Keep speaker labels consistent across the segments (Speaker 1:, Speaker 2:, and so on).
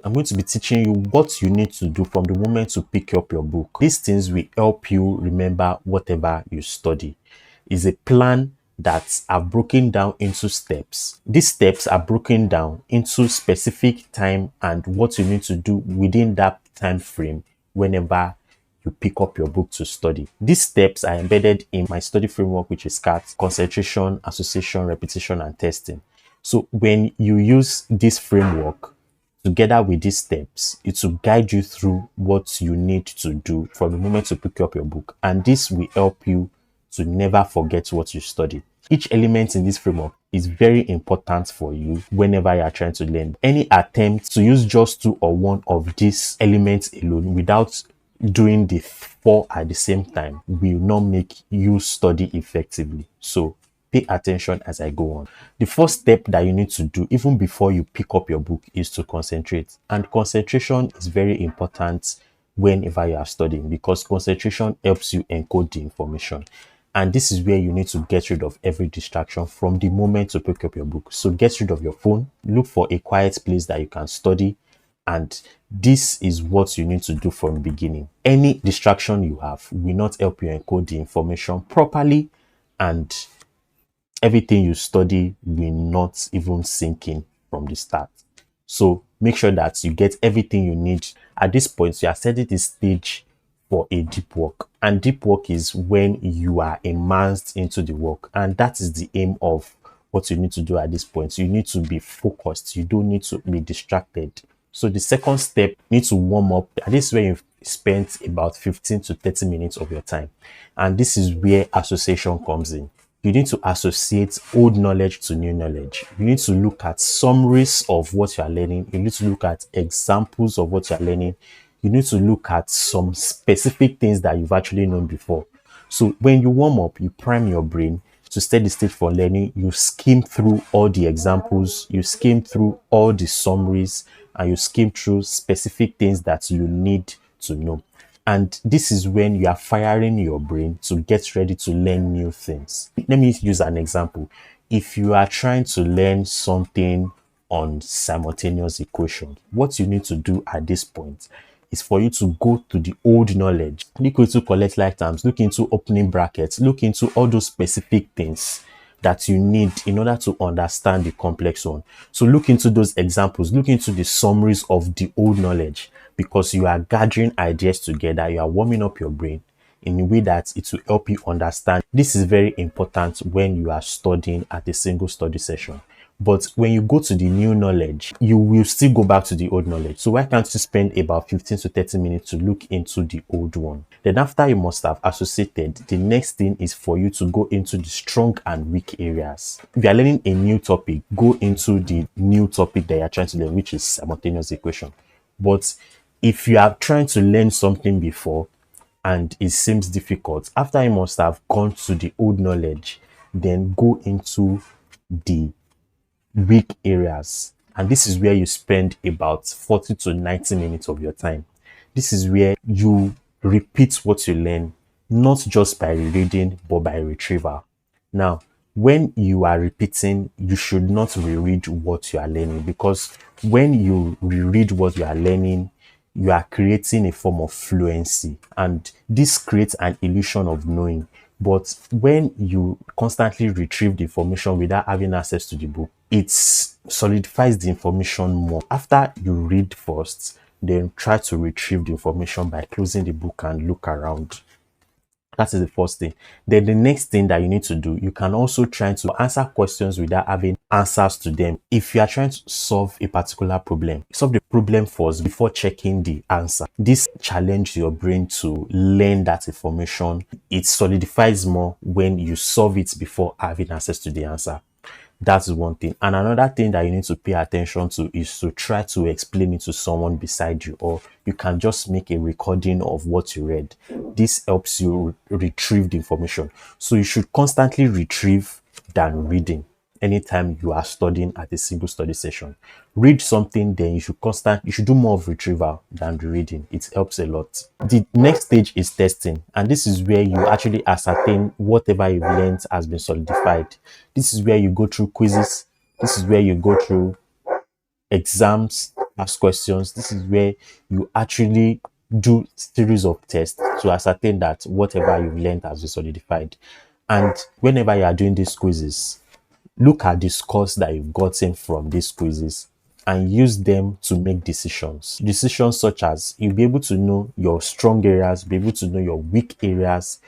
Speaker 1: I'm going to be teaching you what you need to do from the moment to pick up your book. These things will help you remember whatever you study. It's a plan that are broken down into steps. These steps are broken down into specific time and what you need to do within that time frame whenever you pick up your book to study. These steps are embedded in my study framework, which is CAT: concentration, association, repetition, and testing. So when you use this framework together with these steps, it will guide you through what you need to do from the moment to pick up your book. And this will help you to never forget what you study. Each element in this framework is very important for you whenever you are trying to learn. Any attempt to use just two or one of these elements alone without doing the four at the same time will not make you study effectively. So pay attention as I go on. The first step that you need to do even before you pick up your book is to concentrate. And concentration is very important whenever you are studying because concentration helps you encode the information. And this is where you need to get rid of every distraction from the moment to pick up your book. So get rid of your phone, look for a quiet place that you can study, and this is what you need to do from the beginning. Any distraction you have will not help you encode the information properly, and everything you study will not even sink in from the start. So make sure that you get everything you need. At this point, you are setting the stage for a deep work. And deep work is when you are immersed into the work. And that is the aim of what you need to do at this point. You need to be focused. You don't need to be distracted. So the second step, you need to warm up. And this is where you've spent about 15 to 30 minutes of your time. And this is where association comes in. You need to associate old knowledge to new knowledge. You need to look at summaries of what you are learning. You need to look at examples of what you are learning. You need to look at some specific things that you've actually known before. So when you warm up, you prime your brain to set the stage for learning. You skim through all the examples, you skim through all the summaries, and you skim through specific things that you need to know. And this is when you are firing your brain to get ready to learn new things. Let me use an example. If you are trying to learn something on simultaneous equation, what you need to do at this point is for you to go to the old knowledge, look into collect like terms, look into opening brackets, look into all those specific things that you need in order to understand the complex one. So look into those examples, look into the summaries of the old knowledge, because you are gathering ideas together, you are warming up your brain in a way that it will help you understand. This is very important when you are studying at a single study session. But when you go to the new knowledge, you will still go back to the old knowledge. So why can't you spend about 15 to 30 minutes to look into the old one? Then after you must have associated, the next thing is for you to go into the strong and weak areas. If you are learning a new topic, go into the new topic that you are trying to learn, which is simultaneous equation. But if you are trying to learn something before and it seems difficult, after you must have gone to the old knowledge, then go into the weak areas. And this is where you spend about 40 to 90 minutes of your time. This is where you repeat what you learn, not just by rereading, but by retrieval. Now, when you are repeating, you should not reread what you are learning, because when you reread what you are learning, you are creating a form of fluency, and this creates an illusion of knowing. But when you constantly retrieve the information without having access to the book, it solidifies the information more. After you read first, then try to retrieve the information by closing the book and look around. That is the first thing. Then the next thing that you need to do, you can also try to answer questions without having answers to them. If you are trying to solve a particular problem, solve the problem first before checking the answer. This challenges your brain to learn that information. It solidifies more when you solve it before having access to the answer. That's one thing. And another thing that you need to pay attention to is to try to explain it to someone beside you, or you can just make a recording of what you read. This helps you retrieve the information. So you should constantly retrieve than reading anytime you are studying at a single study session. Read something, then you should do more of retrieval than reading. It helps a lot. The next stage is testing, and this is where you actually ascertain whatever you've learned has been solidified. This is where you go through quizzes. This is where you go through exams. ask questions. This is where you actually do series of tests to ascertain that whatever you've learned has been solidified. And whenever you are doing these quizzes, look at the scores that you've gotten from these quizzes and use them to make decisions. Decisions such as you'll be able to know your strong areas, be able to know your weak areas.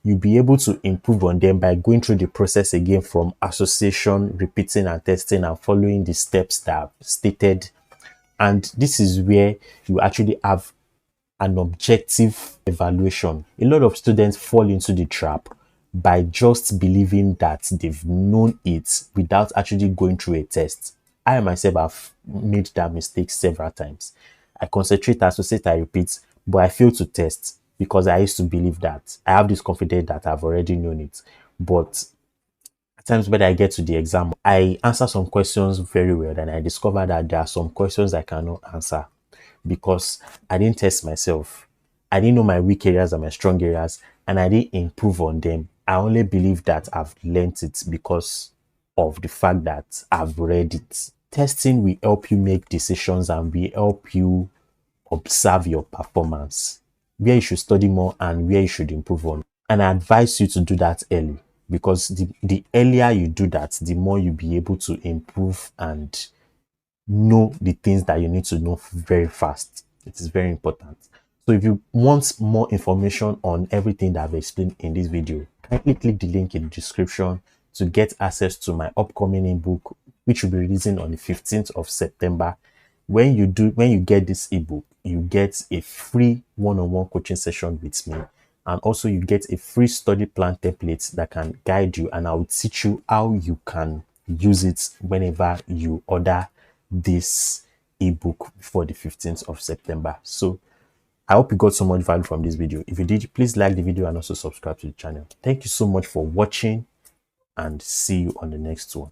Speaker 1: You'll be able to improve on them by going through the process again from association, repeating and testing and following the steps that I've stated. And this is where you actually have an objective evaluation. A lot of students fall into the trap by just believing that they've known it without actually going through a test. I myself have made that mistake several times. I concentrate, associate, I repeat, but I fail to test because I used to believe that I have this confidence that I've already known it. But at times when I get to the exam, I answer some questions very well, and I discover that there are some questions I cannot answer because I didn't test myself. I didn't know my weak areas and my strong areas, and I didn't improve on them. I only believe that I've learnt it because of the fact that I've read it. Testing will help you make decisions and will help you observe your performance, where you should study more and where you should improve on. And I advise you to do that early because the earlier you do that, the more you'll be able to improve and know the things that you need to know very fast. It is very important. So if you want more information on everything that I've explained in this video, kindly click the link in the description to get access to my upcoming ebook, which will be releasing on the 15th of September. When you get this ebook, you get a free one-on-one coaching session with me, and also you get a free study plan template that can guide you, and I will teach you how you can use it whenever you order this ebook before the 15th of September. So I hope you got so much value from this video. If you did, please like the video and also subscribe to the channel. Thank you so much for watching, and see you on the next one.